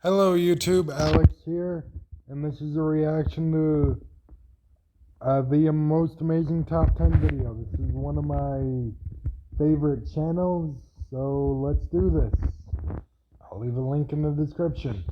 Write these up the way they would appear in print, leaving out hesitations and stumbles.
Hello YouTube, Alex here, and this is a reaction to the most amazing top 10 video. This is one of my favorite channels, so let's do this. I'll leave a link in the description.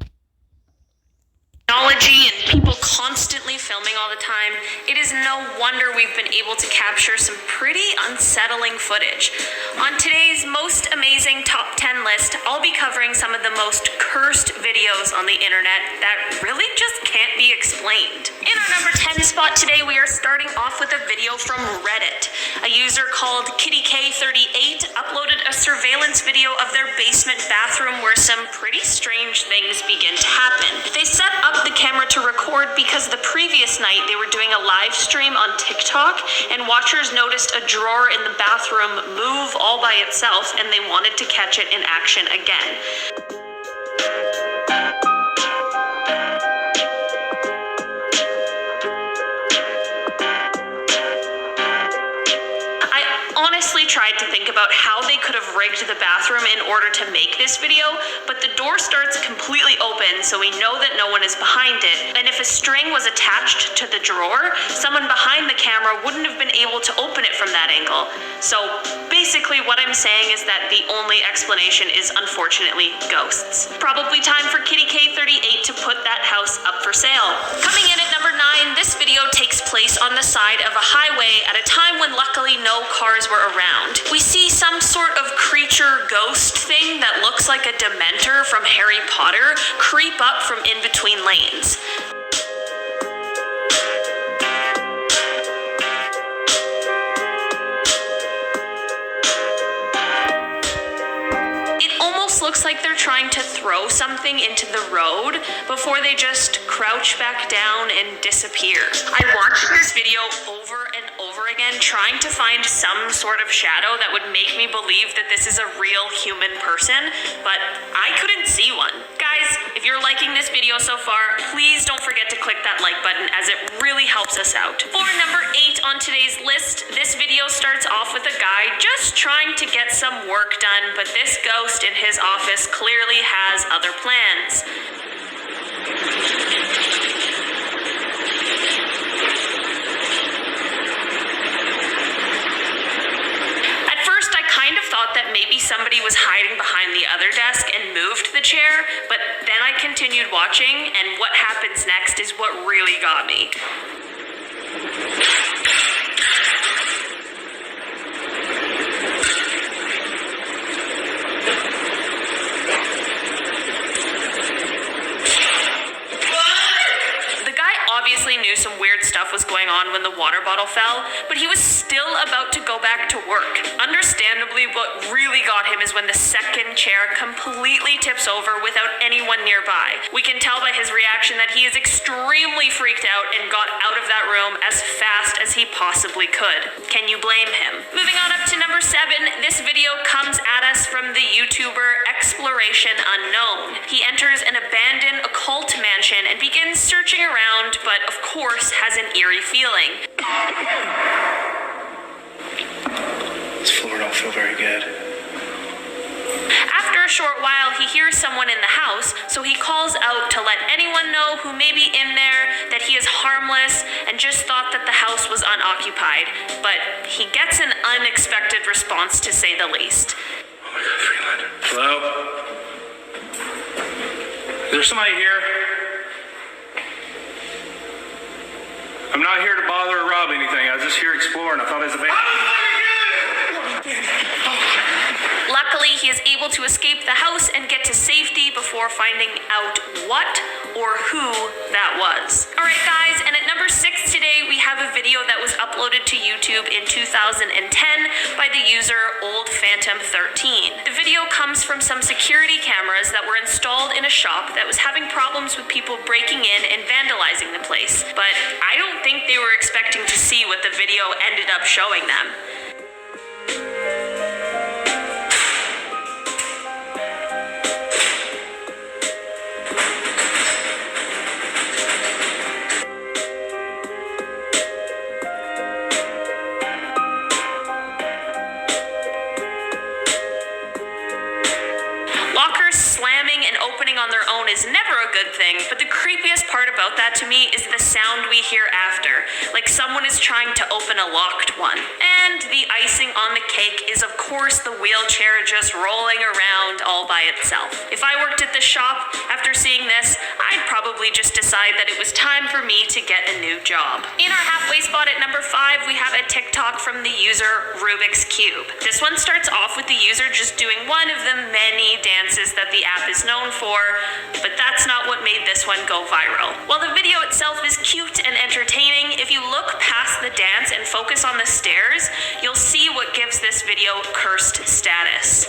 Technology and people constantly filming all the time, it is no wonder we've been able to capture some pretty unsettling footage. On today's most amazing top 10 list, I'll be covering some of the most cursed videos on the internet that really just can't be explained. In our number 10 spot today, we are starting off with a video from Reddit. A user called KittyK38 uploaded a surveillance video of their basement bathroom where some pretty strange things begin to happen. They set up the camera to record because the previous night they were doing a live stream on TikTok and watchers noticed a drawer in the bathroom move all by itself and they wanted to catch it in action again. Honestly tried to think about how they could have rigged the bathroom in order to make this video, but the door starts completely open, so we know that no one is behind it. And if a string was attached to the drawer, someone behind the camera wouldn't have been able to open it from that angle. So basically what I'm saying is that the only explanation is unfortunately ghosts. Probably time for KittyK38 to put that house up for sale. Coming in at number 9, this video takes place on the side of a highway at a time when luckily no cars were around. We see some sort of creature ghost thing that looks like a Dementor from Harry Potter creep up from in between lanes. Looks like they're trying to throw something into the road before they just crouch back down and disappear. I watched this video over and over again trying to find some sort of shadow that would make me believe that this is a real human person, but I couldn't see one. Guys, if you're liking this video so far, please don't forget to click that like button as it really helps us out. For number 8 on today's list, this video starts off with a guy just trying to get some work done, but this ghost in his office clearly has other plans. At first, I kind of thought that maybe somebody was hiding behind the other desk and moved the chair, but then I continued watching, and what happens next is what really got me. Obviously knew some weird stuff was going on when the water bottle fell, but he was still about to go back to work. Understandably, what really got him is when the second chair completely tips over without anyone nearby. We can tell by his reaction that he is extremely freaked out and got out of that room as fast as he possibly could. Can you blame him? Moving on up to number 7, this video comes at us from the YouTuber Exploration Unknown. He enters an abandoned occult mansion and begins searching around, but of course has an eerie feeling. This floor don't feel very good. After a short while, he hears someone in the house, so he calls out to let anyone know who may be in there that he is harmless and just thought that the house was unoccupied. But he gets an unexpected response, to say the least. Oh my God, Freeland. Hello? Is there somebody here? I'm not here to bother or rob anything. I was just here exploring. I thought it was a Luckily, he is able to escape the house and get to safety before finding out what or who that was. Alright guys, and at number 6 today, we have a video that was uploaded to YouTube in 2010 by the user OldPhantom13. The video comes from some security cameras that were installed in a shop that was having problems with people breaking in and vandalizing the place. But I don't think they were expecting to see what the video ended up showing them. Lockers slamming and opening on their own is never a good thing, but the creepiest part about that to me is the sound we hear after, like someone is trying to open a locked one. And the icing on the cake is, of course, the wheelchair just rolling around all by itself. If I worked at the shop after seeing this, I'd probably just decide that it was time for me to get a new job. In our halfway spot at number 5, we have a TikTok from the user Rubik's Cube. This one starts off with the user just doing one of the many dances that the app is known for, but that's not what made this one go viral. While the video itself is cute and entertaining, if you look past the dance and focus on the stairs, you'll see what gives this video cursed status.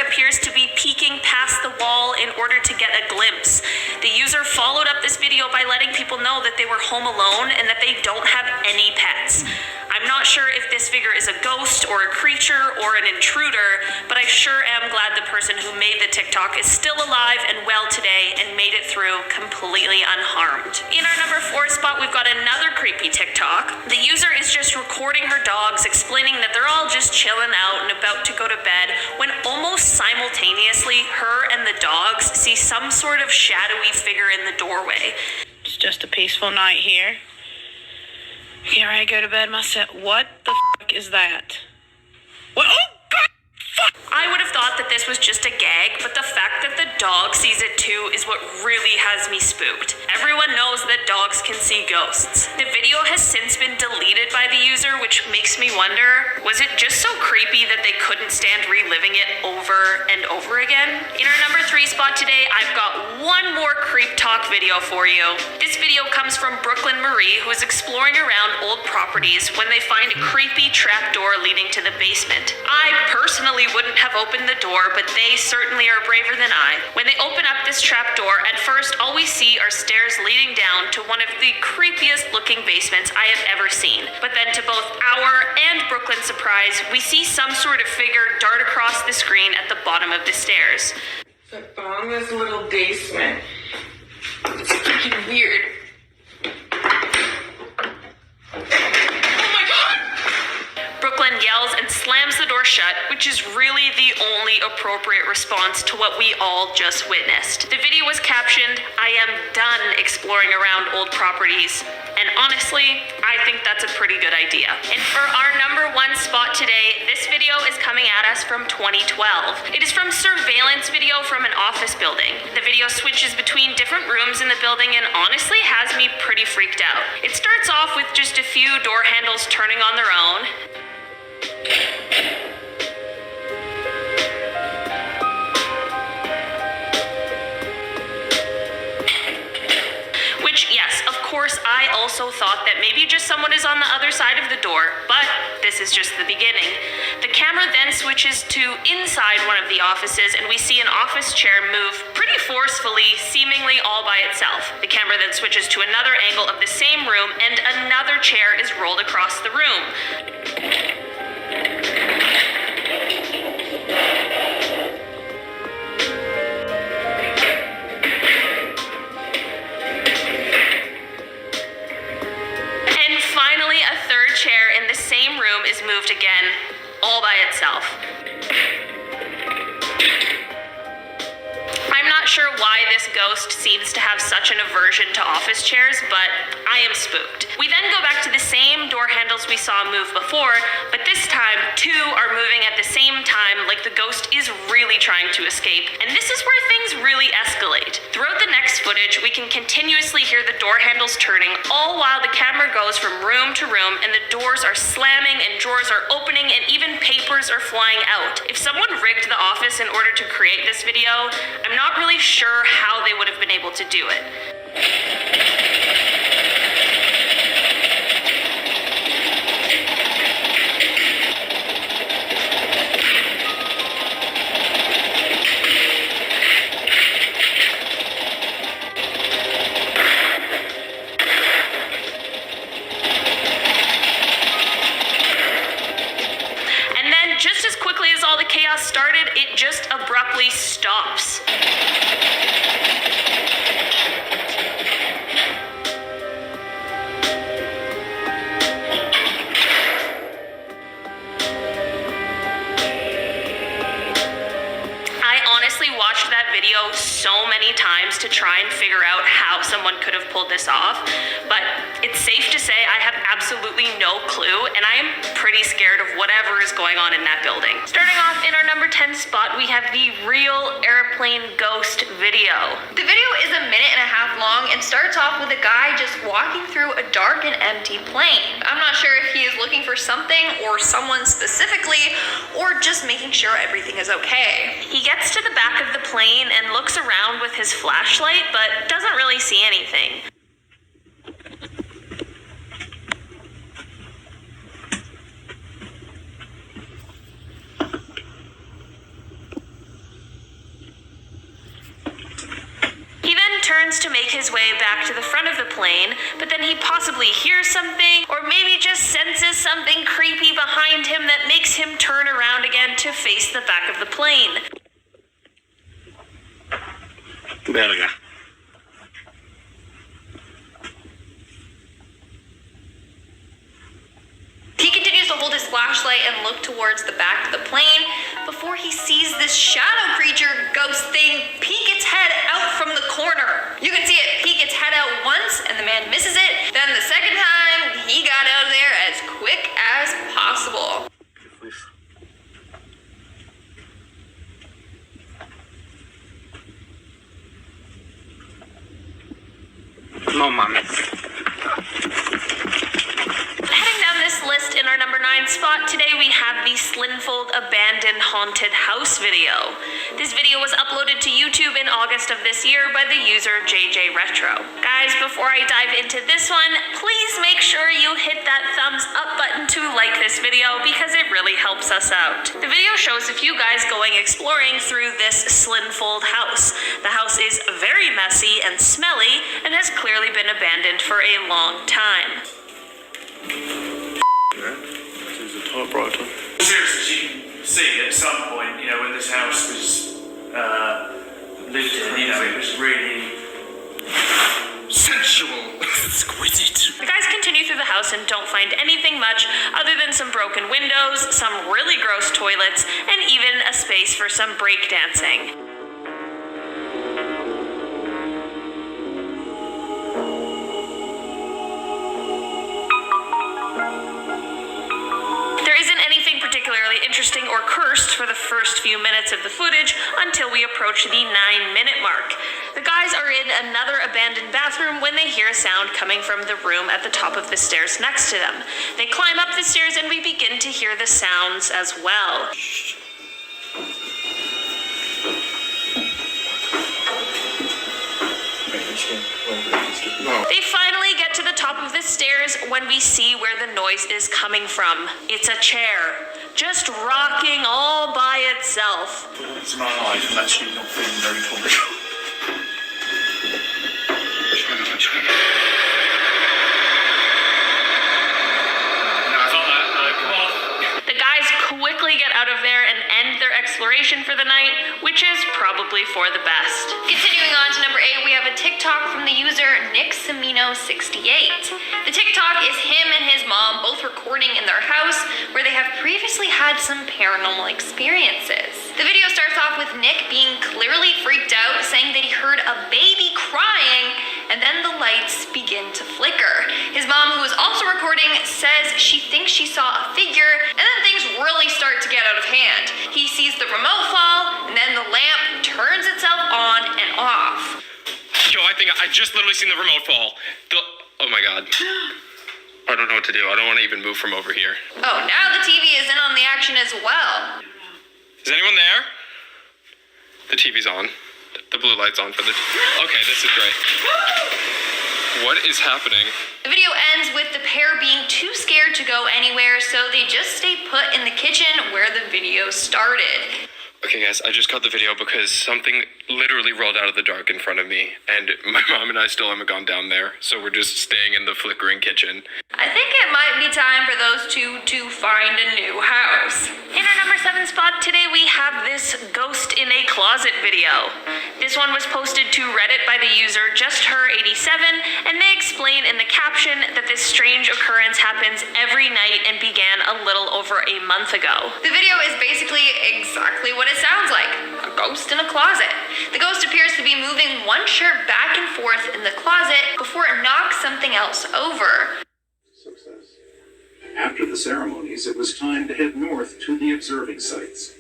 Appears to be peeking past the wall in order to get a glimpse. The user followed up this video by letting people know that they were home alone and that they don't have any pets. I'm not sure if this figure is a ghost or a creature or an intruder, but I sure am glad the person who made the TikTok is still alive and well today and made it through completely unharmed. In our number 4 spot, we've got another creepy TikTok. The user is just recording her dogs, explaining that they're all just chilling out and about to go to bed, when almost simultaneously, her and the dogs see some sort of shadowy figure in the doorway. It's just a peaceful night here. Get ready to go to bed myself. What the fuck is that? What? Oh, God! Fuck! I would have thought that this was just a gag, but the fact that the dog sees it too is what really has me spooked. Everyone knows that dogs can see ghosts. The video has since been deleted by the user, which makes me wonder, was it just so creepy that they couldn't stand reliving it over and over again? In our number 3 spot today, I've got one more creep talk video for you. This video comes from Brooklyn Marie, who is exploring around old properties when they find a creepy trapdoor leading to the basement. I personally wouldn't have opened the door, but they certainly are braver than I. When they open up this trapdoor, at first all we see are stairs leading down to one of the creepiest looking basements I have ever seen. But then to both our and Brooklyn's surprise, we see some sort of figure dart across the screen at the bottom of the stairs. I found this little basement. It's freaking weird. Brooklyn yells and slams the door shut, which is really the only appropriate response to what we all just witnessed. The video was captioned, "I am done exploring around old properties." And honestly, I think that's a pretty good idea. And for our number 1 spot today, this video is coming at us from 2012. It is from surveillance video from an office building. The video switches between different rooms in the building and honestly has me pretty freaked out. It starts off with just a few door handles turning on their own. Which, yes, of course, I also thought that maybe just someone is on the other side of the door, but this is just the beginning. The camera then switches to inside one of the offices, and we see an office chair move pretty forcefully, seemingly all by itself. The camera then switches to another angle of the same room, and another chair is rolled across the room. And finally, a third chair in the same room is moved again, all by itself. I'm not sure why this ghost seems to have such an aversion to office chairs, but I am spooked. We then go back to the same door handles we saw move before, but this time 2 are moving at the same time, like the ghost is really trying to escape, and this is where things really escalate. Throughout the next footage, we can continuously hear the door handles turning, all while the camera goes from room to room and the doors are slamming and drawers are opening and even papers are flying out. If someone rigged the office in order to create this video, I'm not really sure how they would have been able to do it. And then, just as quickly as all the chaos started, it just abruptly stops. so many times to try and figure out how someone could have pulled this off, but it's safe to say I have absolutely no clue, and I am pretty scared of whatever is going on in that building. Starting off in our number 10 spot, we have the real airplane ghost video. The video is a minute and a half long and starts off with a guy just walking through a dark and empty plane. I'm not sure if he is looking for something or someone specifically, or just making sure everything is okay. He gets to the back of the plane and looks around with his flashlight, but doesn't really see anything. He then turns to make his way back to the front of the plane, but then he possibly hears something, or maybe just senses something creepy behind him that makes him turn around again to face the back of the plane. Verga. He continues to hold his flashlight and look towards the back of the plane before he sees this shadow creature ghost thing peek its head out from the corner. You can see it peek its head out once and the man misses it. Then the second time, he got out of there as quick as possible. No mames. Heading down this list in our number 9 spot, today we have the Slinfold Abandoned Haunted House video. This video was uploaded to YouTube in August of this year by the user JJ Retro. Guys, before I dive into this one, please make sure you hit that thumbs up button to like this video because it really helps us out. The video shows a few guys going exploring through this Slinfold house. The house is very messy and smelly and has clearly been abandoned for a long time. This is a typewriter. Seriously, you can see at some point, you know, when this house was lived in, you know, it was really sensual, exquisite. The guys continue through the house and don't find anything much other than some broken windows, some really gross toilets, and even a space for some breakdancing. There isn't anything particularly interesting or cursed for the first few minutes of the footage until we approach the 9-minute mark. The guys are in another abandoned bathroom when they hear a sound coming from the room at the top of the stairs next to them. They climb up the stairs and we begin to hear the sounds as well. They finally get to the top of the stairs when we see where the noise is coming from. It's a chair, just rocking all by itself. It's my life, I'm actually not feeling very comfortable. The guys quickly get out of there and end their exploration for the night, which is probably for the best. Continuing on to number 8, we have a TikTok from the user NickSamino68. The TikTok is him and his mom both recording in their house where they have previously had some paranormal experiences. The video starts off with Nick being clearly freaked out, saying that he heard a baby crying, and then the lights begin to flicker. His mom, who is also recording, says she thinks she saw a figure, and then things really start to get out of hand. He sees the remote fall, and then the lamp turns itself on and off. Yo, I think I just literally seen the remote fall. Oh my god. I don't know what to do. I don't want to even move from over here. Oh, now the TV is in on the action as well. Is anyone there? The TV's on. The blue light's on for the... Okay, this is great. What is happening? The video ends with the pair being too scared to go anywhere, so they just stay put in the kitchen where the video started. Okay guys, I just cut the video because something literally rolled out of the dark in front of me, and my mom and I still haven't gone down there, so we're just staying in the flickering kitchen. I think it might be time for those two to find a new house. In our number 7 spot today, we have this Ghost in a Closet video. This one was posted to Reddit by the user JustHer87, and they explain in the caption that this strange occurrence happens every night and began a little over a month ago. The video is basically exactly what it sounds like. A ghost in a closet. The ghost appears to be moving one shirt back and forth in the closet before it knocks something else over. Success. After the ceremonies, it was time to head north to the observing sites.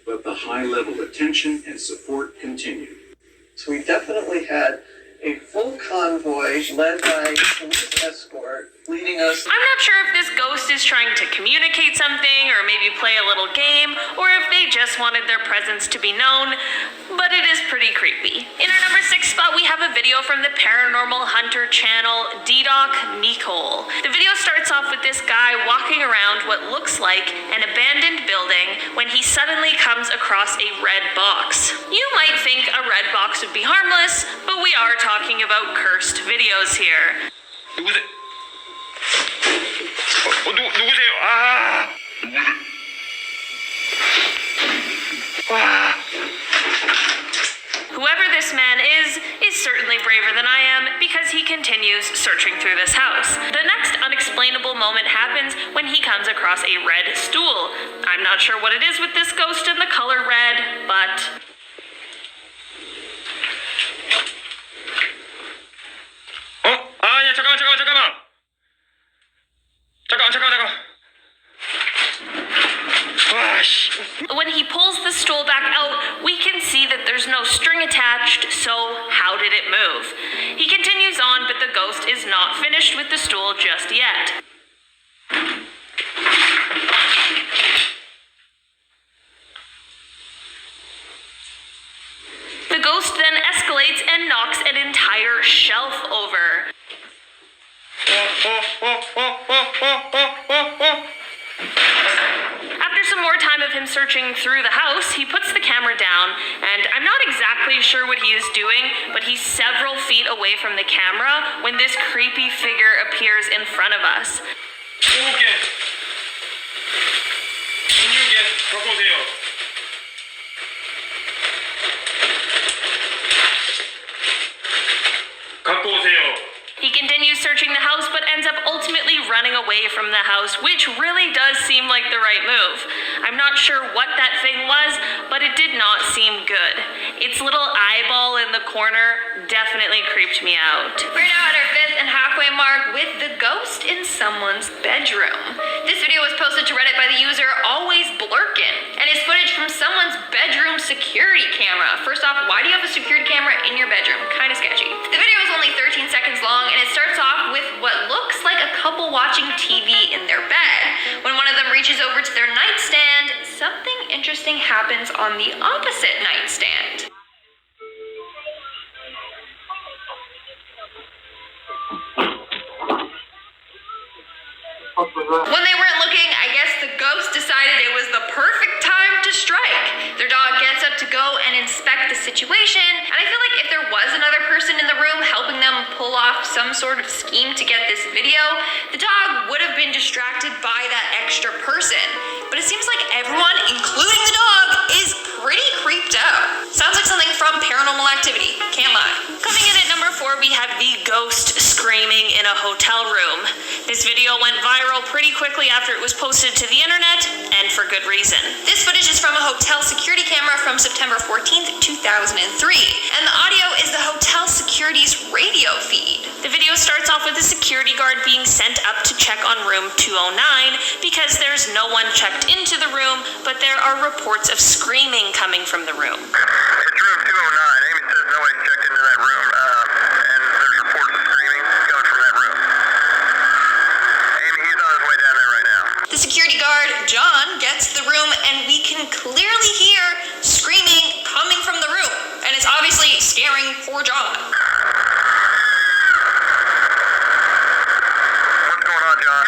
But the high-level attention and support continued. So we definitely had a full convoy led by police escort leading us. I'm not sure if this ghost is trying to communicate something or maybe play a little game, or if they just wanted their presence to be known, but it is pretty creepy. In our number 6 spot, we have a video from the Paranormal Hunter channel, DDoc Nicole. The video starts off with this guy walking around what looks like an abandoned building when he suddenly comes across a red box. You might think a red box would be harmless, but we are talking about cursed videos here. 누구세요? 아! Whoever this man is certainly braver than I am because he continues searching through this house. The next unexplainable moment happens when he comes across a red stool. I'm not sure what it is with this ghost and the color red, but... 아니야, 잠깐만. 잠깐만. When he pulls the stool back out, we can see that there's no string attached, so how did it move? He continues on, but the ghost is not finished with the stool just yet. The ghost then escalates and knocks an entire shelf over. After some more time of him searching through the house, he puts the camera down, and I'm not exactly sure what he is doing, but he's several feet away from the camera when this creepy figure appears in front of us. 갖고 오세요. He continues searching the house, but ends up ultimately running away from the house, which really does seem like the right move. I'm not sure what that thing was, but it did not seem good. Its little eyeball in the corner definitely creeped me out. We're now at our 5th and halfway mark with the ghost in someone's bedroom. This video was posted to Reddit by the user Always Blurkin, and is footage from someone's bedroom security camera. First off, why do you have a security camera in your bedroom? Kind of sketchy. The video is only 13 seconds long, and it starts off with what looks like a couple watching TV in their bed. When one of them reaches over to their nightstand, something interesting happens on the opposite nightstand. When they weren't looking, I guess the ghost decided it was the perfect time to strike. Their dog gets up to go and inspect the situation, and I feel like if there was another person in the room helping them pull off some sort of scheme to get this video, the dog would have been distracted by that extra person. But it seems like everyone, including the dog, is pretty creeped out. Sounds like something from Paranormal Activity, can't lie. Coming in at number 4, we have the ghost screaming in a hotel room. This video went viral pretty quickly after it was posted to the internet, and for good reason. This footage is from a hotel security camera from September 14th, 2003, and the audio is the hotel security's radio feed. The video starts off with a security guard being sent up to check on room 209 because there's no one checked into the room, but there are reports of screaming coming from the room. It's room 209. Amy says nobody checked into that room, and there's reports of screaming coming from that room. Amy, he's on his way down there right now. The security guard, John, gets the room, and we can clearly hear screaming coming from the room, and it's obviously scaring poor John. What's going on, John?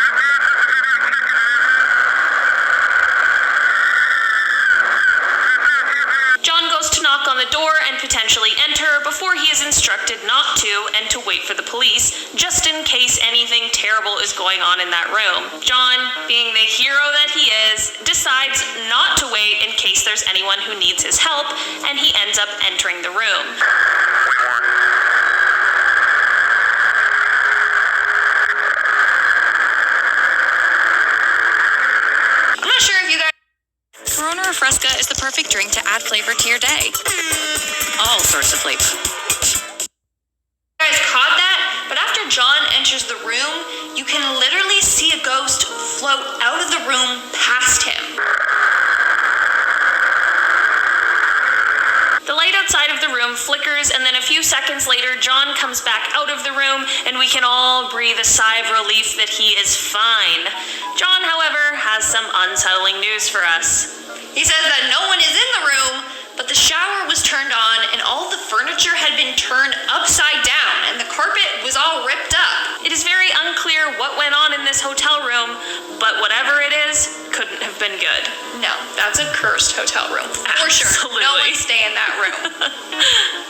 John goes to knock on the door and potentially enter before he is instructed not to and to wait for the police, just in case anything terrible is going on in that room. John, being the hero that he is, decides not to wait in case there's anyone who needs his help, and he ends up entering the room. Wait, Warren. I'm not sure if you guys... Coroner Apertura Fresca is the perfect drink to add flavor to your day. All sorts of flavor. You guys caught that? But after John enters the room, you can literally see a ghost float out of the room past him. The light outside of the room flickers, and then a few seconds later, John comes back out of the room, and we can all breathe a sigh of relief that he is fine. John, however, has some unsettling news for us. He says that no one is in the room, but the shower was turned on and all the furniture had been turned upside down and the carpet was all ripped up. It is very unclear what went on in this hotel room, but whatever it is, couldn't have been good. No, that's a cursed hotel room. For sure. Absolutely. No one stay in that room.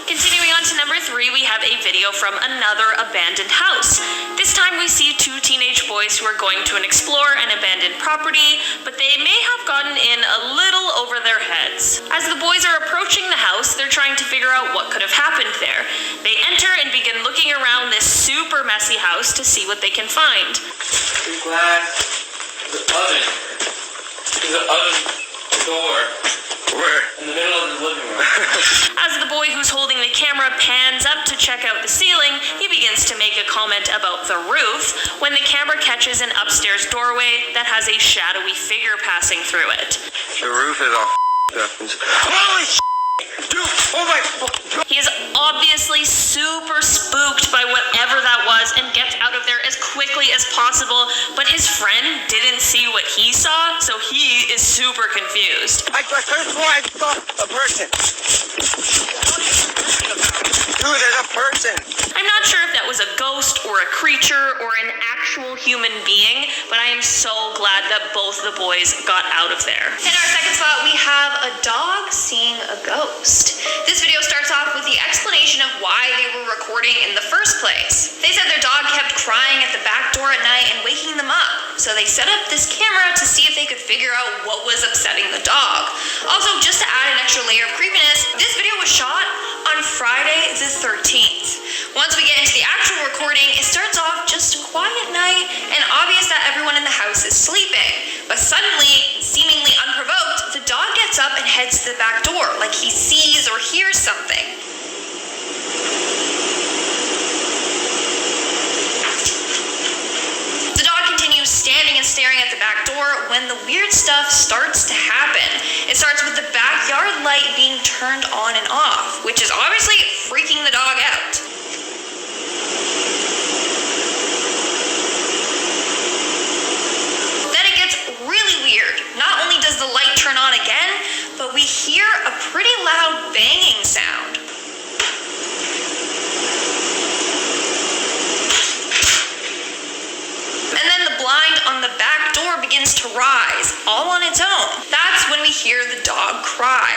Continuing on to number 3, we have a video from another abandoned house. This time we see 2 teenage boys who are going to explore an abandoned property, but they may have gotten in a little over their heads. As the boys are approaching the house, they're trying to figure out what could have happened there. They enter and begin looking around this super messy house to see what they can find. I'm glad the oven. There's an oven door. Where? In the middle of the living room. As the boy who's holding the camera pans up to check out the ceiling, he begins to make a comment about the roof when the camera catches an upstairs doorway that has a shadowy figure passing through it. The roof is all up. Holy shit! Dude, oh my... He is obviously super spooked by whatever that was and gets out of there as quickly as possible, but his friend didn't see what he saw, so he is super confused. I swore I saw a person. Dude, there's a person. I'm not sure if that was a ghost or a creature or an actual human being, but I am so glad that both the boys got out of there. In our second spot, we have a dog seeing a ghost. This video starts off with the explanation of why they were recording in the first place. They said their dog kept crying at the back door at night and waking them up, so they set up this camera to see if they could figure out what was upsetting the dog. Also, just to add an extra layer of creepiness, this video was shot on Friday the 13th. Once we get into the actual recording, it starts off just a quiet night and obvious that everyone in the house is sleeping. But suddenly, seemingly unprovoked, the dog gets up and heads to the back door like he sees or hears something. The dog continues standing and staring at the back door when the weird stuff starts to happen. It starts with the backyard light being turned on and off, which is obviously freaking the dog out. Then it gets really weird. Not only does the light turn on again, but we hear a pretty loud banging sound. And then the blind on the back door begins to rise, all on its own. That's when we hear the dog cry.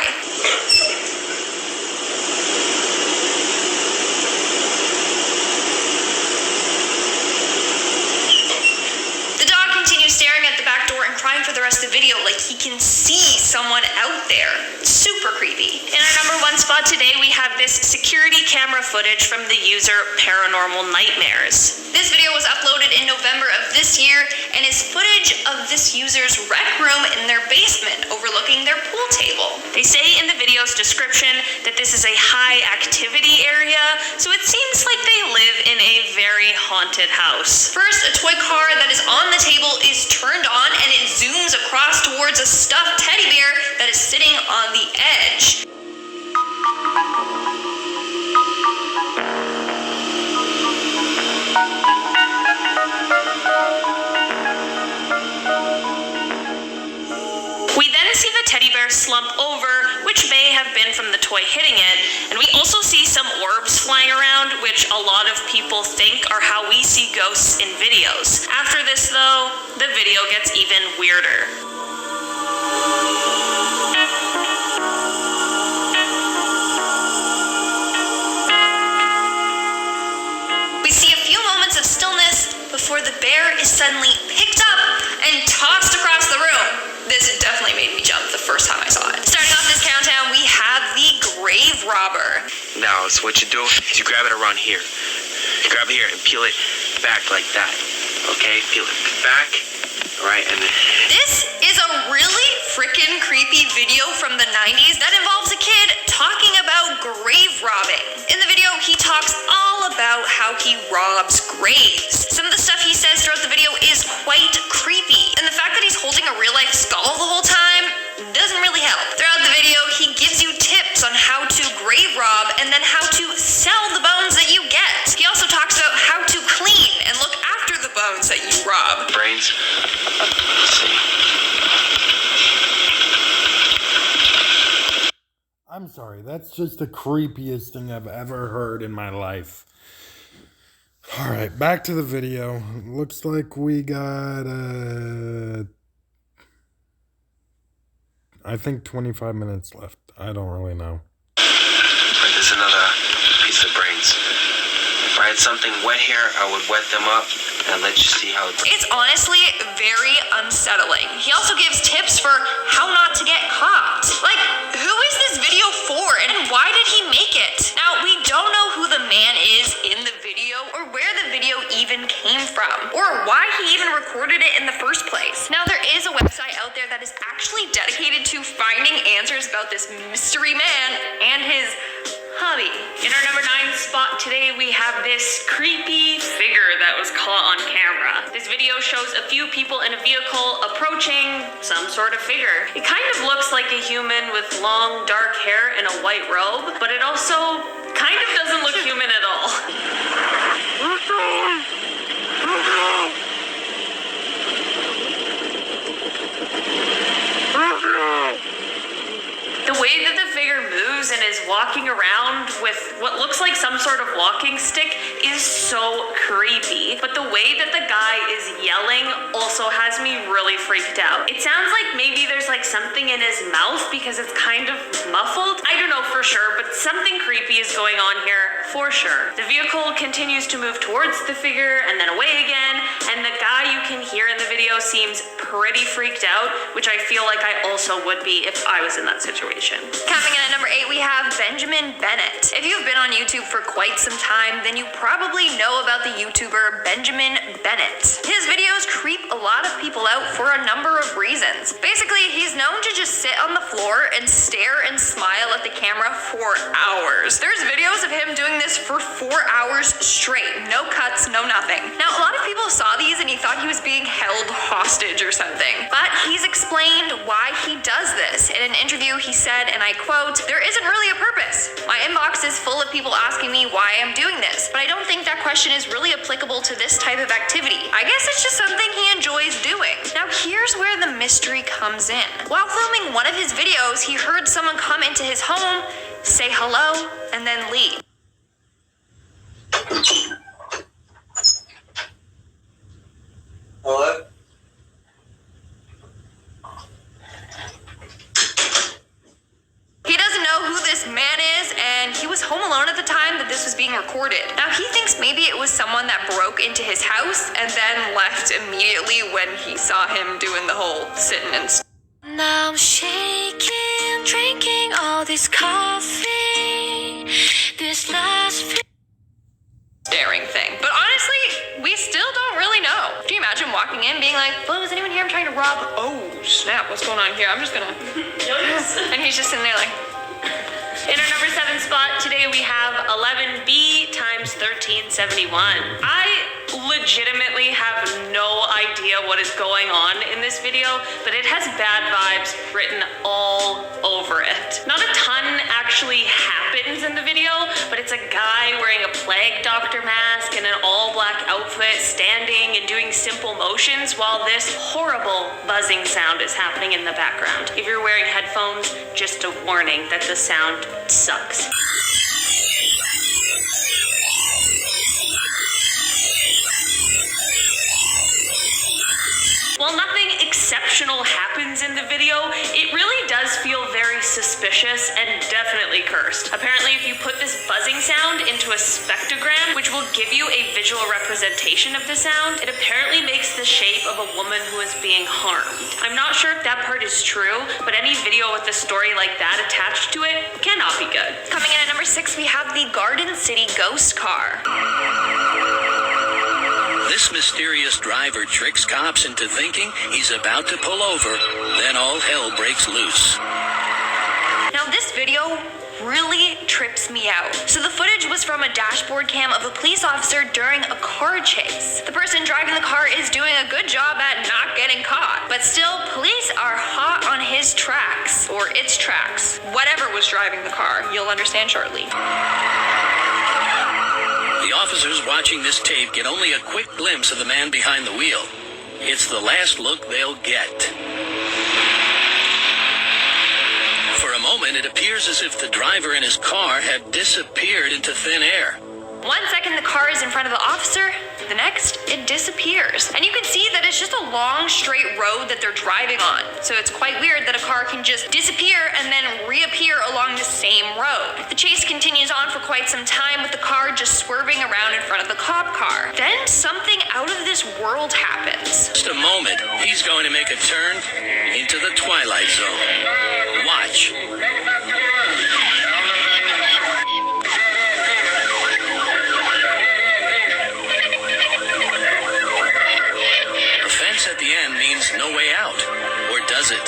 The dog continues staring at the back door and crying for the rest of the video like he can see someone out there. Super creepy. In our number 1 spot today, we have this security camera footage from the user Paranormal Nightmares. This video was uploaded in November of this year and is footage of this user's rec room in their basement overlooking their pool table. They say in the video's description that this is a high activity area, so it seems like they live in a very haunted house. First, a toy car that is on the table is turned on and it zooms across towards a stuffed teddy bear that is sitting on the edge. We then see the teddy bear slump over, which may have been from the toy hitting it, and we also see some orbs flying around, which a lot of people think are how we see ghosts in videos. After this, though, the video gets even weirder. We see a few moments of stillness before the bear is suddenly picked up and tossed across the room. This definitely made me jump the first time I saw it. Starting off this countdown, we have the grave robber. Now, so what you do is you grab it around here. You grab it here and peel it back like that. Okay? Peel it back. Right, and then... This is a really freaking creepy video Rob's graves. Some of the stuff he says throughout the video is quite creepy, and the fact that he's holding a real-life skull the whole time doesn't really help. Throughout the video, he gives you tips on how to grave rob and then how to sell the bones that you get. He also talks about how to clean and look after the bones that you rob. Brains. Let's see. I'm sorry, that's just the creepiest thing I've ever heard in my life. Alright, back to the video. Looks like we got, I think 25 minutes left. I don't really know. Right, there's another piece of brains. If I had something wet here, I would wet them up and let you see how It's honestly very unsettling. He also gives tips for how not to get caught. Like, who is this video for and why did he make it? Now, we don't know who the man is in the video or where the video even came from or why he even recorded it in the first place. Now, there is a website out there that is actually dedicated to finding answers about this mystery man and his hobby. In our number 9 spot today, we have this creepy figure that was caught on camera. This video shows a few people in a vehicle approaching some sort of figure. It kind of looks like a human with long, dark hair and a white robe, but it also kind of doesn't look human at all. The way that the figure moves and is walking around with what looks like some sort of walking stick is so creepy. But the way that the guy is yelling also has me really freaked out. It sounds like maybe there's like something in his mouth because it's kind of muffled. I don't know for sure, but something creepy is going on here for sure. The vehicle continues to move towards the figure and then away again. And the guy you can hear in the video seems pretty freaked out, which I feel like I also would be if I was in that situation. Coming in at number 8, we have Benjamin Bennett. If you've been on YouTube for quite some time, then you probably know about the YouTuber Benjamin Bennett. His videos creep a lot of people out for a number of reasons. Basically, he's known to just sit on the floor and stare and smile at the camera for hours. There's videos of him doing this for 4 hours straight. No cuts, no nothing. Now, a lot of people saw these and he thought he was being held hostage or something. But he's explained why he does this. In an interview, he said, and I quote, "There isn't really a purpose. My inbox is full of people asking me why I'm doing this, but I don't think that question is really applicable to this type of activity. I guess it's just something he enjoys doing." Now here's where the mystery comes in. While filming one of his videos, he heard someone come into his home, say hello, and then leave. Hello? He doesn't know who this man is, and he was home alone at the time that this was being recorded. Now, he thinks maybe it was someone that broke into his house and then left immediately when he saw him doing the whole sitting and Now I'm shaking, drinking all this coffee. This last staring thing. But honestly, we still don't really know. Can you imagine walking in being like, "Hello, is anyone here? I'm trying to rob." Oh, snap, what's going on here? I'm just gonna... And he's just sitting there like... In our number 7 spot today, we have 11B times 1371. I legitimately have no idea what is going on in this video, but it has bad vibes written all over it. Not a ton actually happens in the video, but it's a guy wearing a plague doctor mask and an all-black outfit standing and doing simple motions while this horrible buzzing sound is happening in the background. If you're wearing headphones, just a warning that the sound sucks. While nothing exceptional happens in the video, it really does feel very suspicious and definitely cursed. Apparently, if you put this buzzing sound into a spectrogram, which will give you a visual representation of the sound, it apparently makes the shape of a woman who is being harmed. I'm not sure if that part is true, but any video with a story like that attached to it cannot be good. Coming in at number 6, we have the Garden City ghost car. This mysterious driver tricks cops into thinking he's about to pull over, then all hell breaks loose. Now this video really trips me out. So the footage was from a dashboard cam of a police officer during a car chase. The person driving the car is doing a good job at not getting caught, but still, police are hot on his tracks, or its tracks. Whatever was driving the car, you'll understand shortly. The officers watching this tape get only a quick glimpse of the man behind the wheel. It's the last look they'll get. For a moment, it appears as if the driver and his car have disappeared into thin air. 1 second the car is in front of the officer, the next it disappears. And you can see that it's just a long straight road that they're driving on. So it's quite weird that a car can just disappear and then reappear along the same road. The chase continues on for quite some time with the car just swerving around in front of the cop car. Then something out of this world happens. Just a moment, he's going to make a turn into the Twilight Zone. Watch. At the end means no way out, or does it?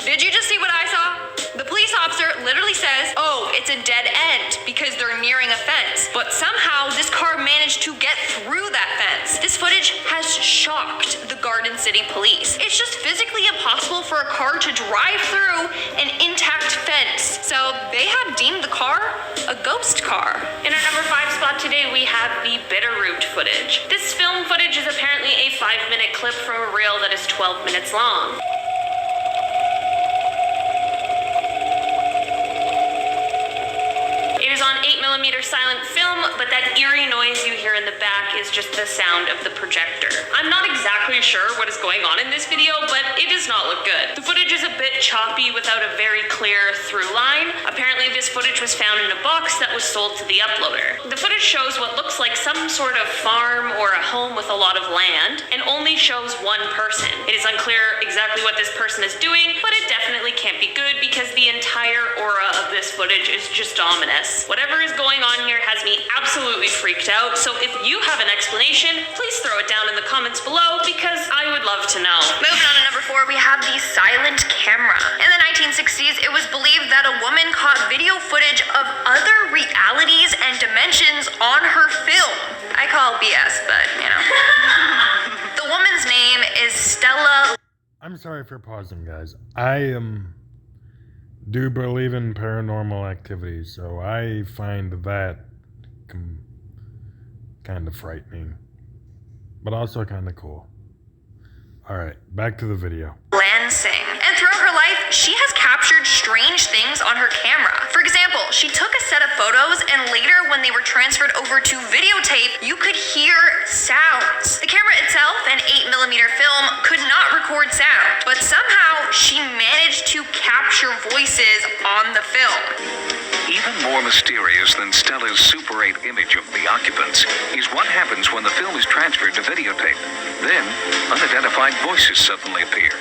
Did you just see what I saw? The police officer literally says, oh, it's a dead end because they're nearing a fence. But somehow this car managed to get through that fence. This footage has shocked the Garden City police. It's just physically impossible for a car to drive through an intact fence. So they have deemed the car a ghost car. In our number 5 spot today, we have the Bitterroot footage. This film footage is apparently a 5-minute clip from a reel that is 12 minutes long. It is on 8mm silent film, but that eerie noise you hear in the back is just the sound of the projector. I'm not exactly sure what is going on in this video, but it does not look good. The footage is a bit choppy without a very clear through line. Apparently this footage was found in a box that was sold to the uploader. The footage shows what looks like some sort of farm or a home with a lot of land, and only shows one person. It is unclear exactly what this person is doing, but it definitely can't be good because the entire aura of this footage is just ominous. Whatever is going on here has me absolutely freaked out, so if you have an explanation, please throw it down in the comments below because I would love to know. Moving on to number 4, we have the silent camera. In the 1960s, it was believed that a woman caught video footage of other realities and dimensions on her film. I call BS, but you know. The woman's name is Stella. I'm sorry for pausing, guys. I do believe in paranormal activity, so I find that kind of frightening, but also kind of cool. Alright, back to the video. Lansing. And throughout her life, she has captured strange things on her camera. For example, she took a set of photos and later when they were transferred over to videotape, you could hear sounds. The camera itself, an 8mm film, could not record sound, but somehow she managed to capture voices on the film. Even more mysterious than Stella's Super 8 image of the occupants is what happens when the film is transferred to videotape. Then, unidentified voices suddenly appear.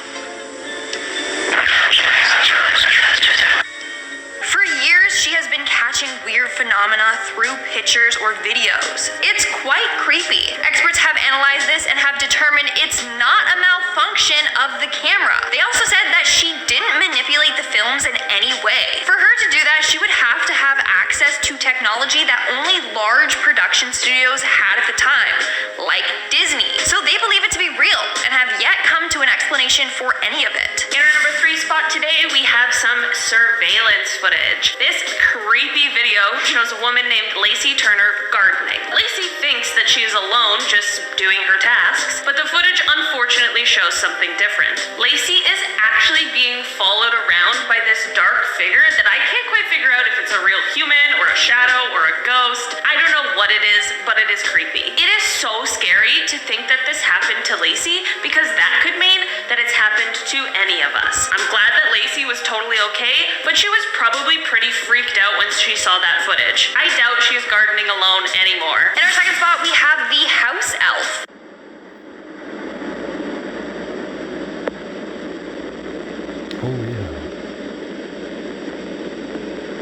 For years, she has been catching weird phenomena through pictures or videos. It's quite creepy. Experts have analyzed this and have determined it's not a malfunction of the camera. They also said that she didn't manipulate the films in any way. For her to do that, she would have to have access to technology that only large production studios had at the time, like Disney. So they believe it to be real and have yet come to an explanation for any of it. In our number 3 spot today, we have some surveillance footage. This creepy video shows a woman named Lacey Turner gardening. Lacey thinks that she is alone, just doing her tasks, but the footage unfortunately shows something different. Lacey is actually being followed around by this dark figure that I can't quite figure out if it's a real human or a shadow or a ghost. I don't know what it is, but it is creepy. It is so scary to think that this happened to Lacey because that could mean that it's happened to any of us. I'm glad that Lacey was totally okay, but she was probably pretty freaked out when she saw that footage. I doubt she's gardening alone anymore. In our second spot, we have the house elf. Oh yeah.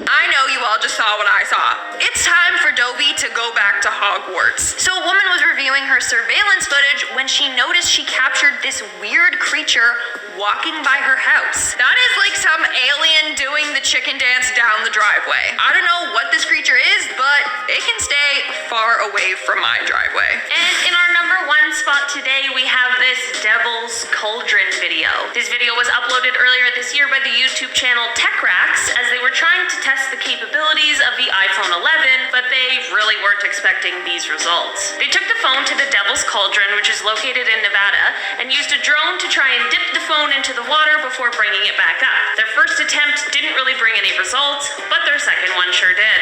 I know you all just saw what I saw. It's time for Dobie to go back to Hogwarts. So a woman was reviewing her surveillance footage when she noticed she captured this weird creature walking by her house. That is like some alien doing the chicken dance down the driveway. I don't know what this creature is, but it can stay far away from my driveway. And in our number one spot today, we have this Devil's Cauldron video. This video was uploaded earlier this year by the YouTube channel TechRax as they were trying to test the capabilities of the iPhone 11, but they really weren't expecting these results. They took the phone to the Devil's Cauldron, which is located in Nevada, and used a drone to try and dip the phone into the water before bringing it back up. Their first attempt didn't really bring any results, but their second one sure did.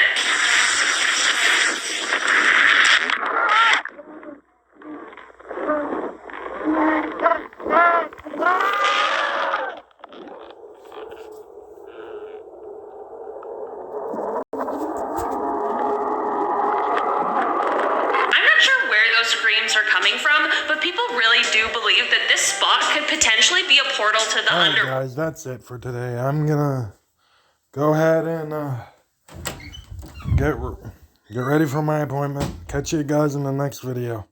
Screams are coming from, but people really do believe that this spot could potentially be a portal to the Alright guys, that's it for today. I'm gonna go ahead and get ready for my appointment. Catch you guys in the next video.